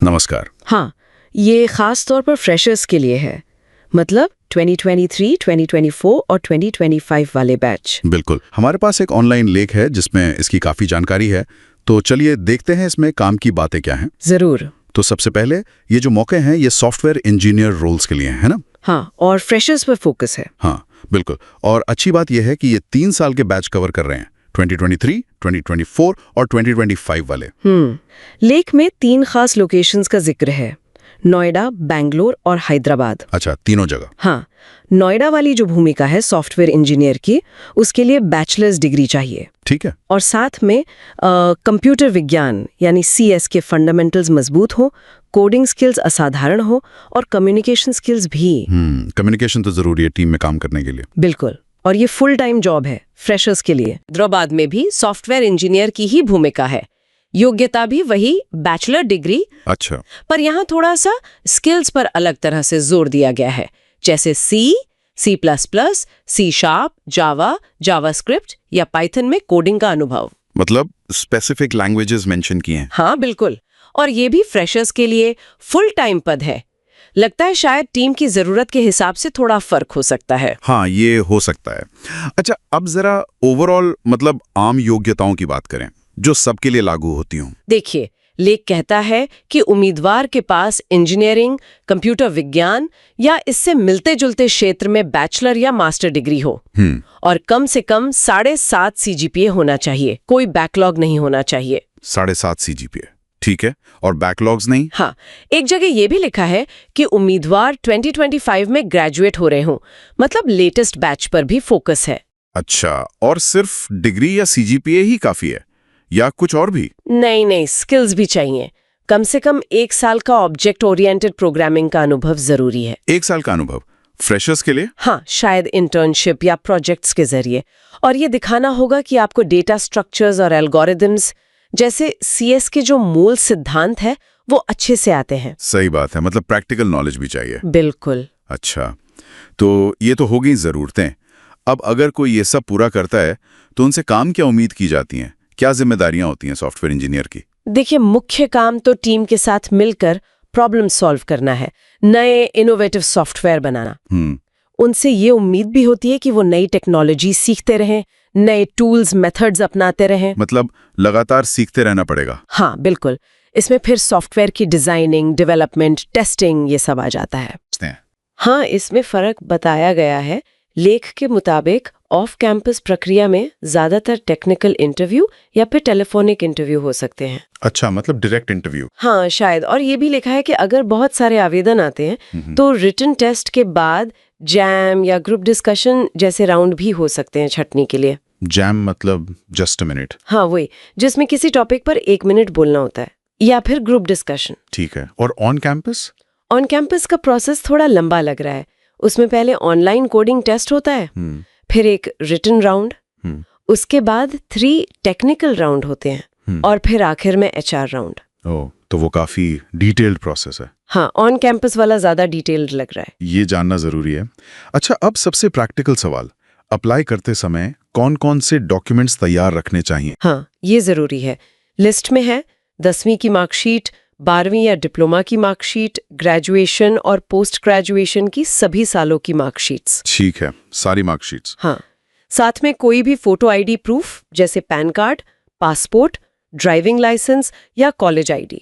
नमस्कार। हाँ, ये खास तौर पर फ्रेशर्स के लिए है, मतलब 2023, 2024 और 2025 वाले बैच। बिल्कुल, हमारे पास एक ऑनलाइन लेख है जिसमें इसकी काफ़ी जानकारी है, तो चलिए देखते हैं इसमें काम की बातें क्या हैं। जरूर। तो सबसे पहले ये जो मौके हैं ये सॉफ्टवेयर इंजीनियर रोल्स के लिए है ना? हाँ, और फ्रेशर्स पर फोकस है। हाँ, बिल्कुल। और अच्छी बात यह है कि ये 3 साल के बैच कवर कर रहे हैं, 2023, 2024 और 2025 वाले। लेख में 3 खास लोकेशंस का जिक्र है, नोएडा, बेंगलोर और हैदराबाद। अच्छा, तीनों जगह। हाँ, नोएडा वाली जो भूमिका है सॉफ्टवेयर इंजीनियर की, उसके लिए बैचलर्स डिग्री चाहिए। ठीक है। और साथ में कंप्यूटर विज्ञान यानी CS के फंडामेंटल्स मजबूत हो, कोडिंग स्किल्स असाधारण हो और कम्युनिकेशन स्किल्स भी। कम्युनिकेशन तो जरूरी है टीम में काम करने के लिए। बिल्कुल। और ये फुल टाइम जॉब है फ्रेशर्स के लिए। हैदराबाद में भी सॉफ्टवेयर इंजीनियर की ही भूमिका है, योग्यता भी वही बैचलर डिग्री। अच्छा। पर यहाँ थोड़ा सा स्किल्स पर अलग तरह से जोर दिया गया है, जैसे C++, C#, जावा, जावास्क्रिप्ट या पाइथन में कोडिंग का अनुभव। मतलब स्पेसिफिक लैंग्वेजेस मेंशन किए हैं। हाँ बिल्कुल। और ये भी फ्रेशर्स के लिए फुल टाइम पद है। लगता है शायद टीम की जरूरत के हिसाब से थोड़ा फर्क हो सकता है। हाँ, ये हो सकता है। अच्छा, अब जरा ओवरऑल मतलब आम योग्यताओं की बात करें जो सबके लिए लागू होती हों। देखिए, लेख कहता है कि उम्मीदवार के पास इंजीनियरिंग, कंप्यूटर विज्ञान या इससे मिलते जुलते क्षेत्र में बैचलर या मास्टर डिग्री हो और कम से कम 7.5 CGPA होना चाहिए। कोई बैकलॉग नहीं होना चाहिए। 7.5 CGPA, ठीक है। और बैकलॉग्स नहीं? हाँ, एक जगह ये भी लिखा है कि उम्मीदवार 2025 में ग्रेजुएट हो रहे हों, मतलब लेटेस्ट बैच पर भी फोकस है। अच्छा, और सिर्फ डिग्री या CGPA ही काफी है या कुछ और भी? नहीं, स्किल्स भी चाहिए। कम से कम 1 साल का ऑब्जेक्ट ओरिएंटेड प्रोग्रामिंग का अनुभव जरूरी है। 1 साल का अनुभव फ्रेशर्स के लिए? हाँ, शायद इंटर्नशिप या प्रोजेक्ट्स के जरिए। और ये दिखाना होगा कि आपको डेटा स्ट्रक्चर्स और एल्गोरिदम्स जैसे CS के जो मूल सिद्धांत है वो अच्छे से आते हैं। सही बात है, मतलब प्रैक्टिकल नॉलेज भी चाहिए। बिल्कुल। अच्छा, तो ये तो हो गई जरूरतें। अब अगर कोई ये सब पूरा करता है तो उनसे काम क्या उम्मीद की जाती हैं? क्या जिम्मेदारियां होती हैं सॉफ्टवेयर इंजीनियर की? देखिए, मुख्य काम तो टीम के साथ मिलकर प्रॉब्लम सॉल्व करना है, नए इनोवेटिव सॉफ्टवेयर बनाना। उनसे ये उम्मीद भी होती है कि वो नई टेक्नोलॉजी सीखते रहें, नए टूल्स मेथड्स अपनाते रहें। मतलब लगातार सीखते रहना पड़ेगा। हाँ बिल्कुल। इसमें फिर सॉफ्टवेयर की डिजाइनिंग, डेवलपमेंट, टेस्टिंग ये सब आ जाता है। हाँ, इसमें फर्क बताया गया है। लेख के मुताबिक ऑफ कैंपस प्रक्रिया में ज्यादातर टेक्निकल इंटरव्यू या फिर टेलीफोनिक इंटरव्यू हो सकते हैं। अच्छा, मतलब डायरेक्ट इंटरव्यू? हाँ शायद। और ये भी लिखा है कि अगर बहुत सारे आवेदन आते हैं तो रिटन टेस्ट के बाद जैम या ग्रुप डिस्कशन जैसे राउंड भी हो सकते हैं छटनी के लिए। जैम मतलब जस्ट अ मिनट? हाँ वही, जिसमें किसी टॉपिक पर 1 मिनट बोलना होता है, या फिर ग्रुप डिस्कशन। ठीक है। और ऑन कैंपस? ऑन कैंपस का प्रोसेस थोड़ा लंबा लग रहा है। उसमें पहले ऑनलाइन कोडिंग टेस्ट होता है, फिर एक रिटन राउंड, उसके बाद 3 टेक्निकल राउंड होते हैं और फिर आखिर में HR राउंड। ओह, तो वो काफी डिटेल्ड प्रोसेस है। हाँ, ऑन कैंपस वाला ज्यादा डिटेल्ड लग रहा है। ये जानना जरूरी है। अच्छा, अब सबसे प्रैक्टिकल सवाल, अप्लाई करते समय कौन-कौन से डॉक्यूमेंट्स तैयार रखने चाहिए? हाँ, ये जरूरी है। लिस्ट में है 10वीं की मार्कशीट, 12वीं या डिप्लोमा की मार्कशीट, ग्रेजुएशन और पोस्ट ग्रेजुएशन की सभी सालों की मार्कशीट्स। ठीक है, सारी मार्कशीट्स। हाँ, साथ में कोई भी फोटो ID प्रूफ जैसे PAN card, passport, driving licence या कॉलेज ID,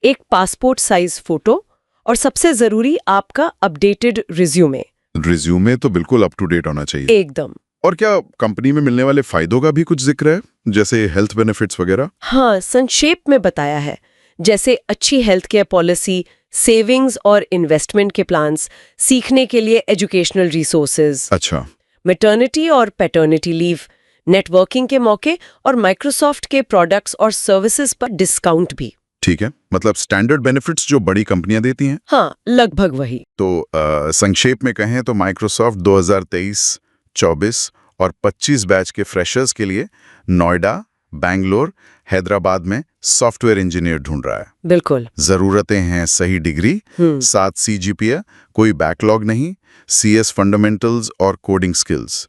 एक पासपोर्ट साइज फोटो और सबसे जरूरी आपका अपडेटेड रिज्यूमे। रिज्यूमे तो बिल्कुल अप टू डेट होना चाहिए। एकदम। और क्या कंपनी में मिलने वाले फायदों का भी कुछ जिक्र है, जैसे हेल्थ बेनिफिट्स वगैरह? हाँ, संक्षेप में बताया है, जैसे अच्छी हेल्थ केयर पॉलिसी, सेविंग्स और इन्वेस्टमेंट के प्लान्स, सीखने के लिए एजुकेशनल रिसोर्सेज। अच्छा। मैटर्निटी और पैटर्निटी लीव, नेटवर्किंग के मौके और माइक्रोसॉफ्ट के प्रोडक्ट्स और सर्विसेज पर डिस्काउंट भी। ठीक है, मतलब स्टैंडर्ड बेनिफिट्स जो बड़ी कंपनियां देती हैं। हाँ, लगभग वही। तो संक्षेप में कहें तो माइक्रोसॉफ्ट 2023, 24 और 25 बैच के फ्रेशर्स के लिए नोएडा, बेंगलोर, हैदराबाद में सॉफ्टवेयर इंजीनियर ढूंढ रहा है। बिल्कुल। जरूरतें हैं सही डिग्री, 7 CGPA, कोई बैकलॉग नहीं, CS फंडामेंटल्स और कोडिंग स्किल्स,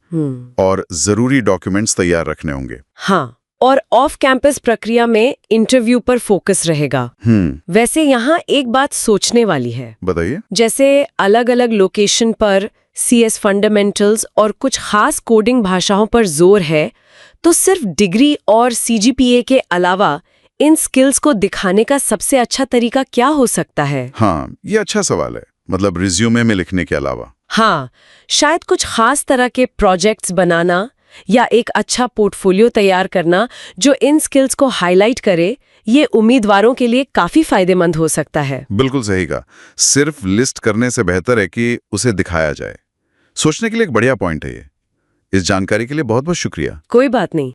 और जरूरी डॉक्यूमेंट्स तैयार रखने होंगे। हाँ, और ऑफ कैंपस प्रक्रिया में इंटरव्यू पर फोकस रहेगा। वैसे यहाँ एक बात सोचने वाली है। बताइए। जैसे अलग-अलग लोकेशन पर CS फंडामेंटल्स और कुछ खास कोडिंग भाषाओं पर जोर है, तो सिर्फ डिग्री और CGPA के अलावा इन स्किल्स को दिखाने का सबसे अच्छा तरीका क्या हो सकता है? हाँ, ये अच्छा सवाल है। मतलब रिज्यूमे में लिखने के अलावा। हाँ, शायद कुछ खास तरह के प्रोजेक्ट्स बनाना या एक अच्छा पोर्टफोलियो तैयार करना जो इन स्किल्स को हाईलाइट करे, ये उम्मीदवारों के लिए काफी फायदेमंद हो सकता है। बिल्कुल सही कहा। सिर्फ लिस्ट करने से बेहतर है कि उसे दिखाया जाए। सोचने के लिए एक बढ़िया पॉइंट है ये। इस जानकारी के लिए बहुत बहुत शुक्रिया। कोई बात नहीं।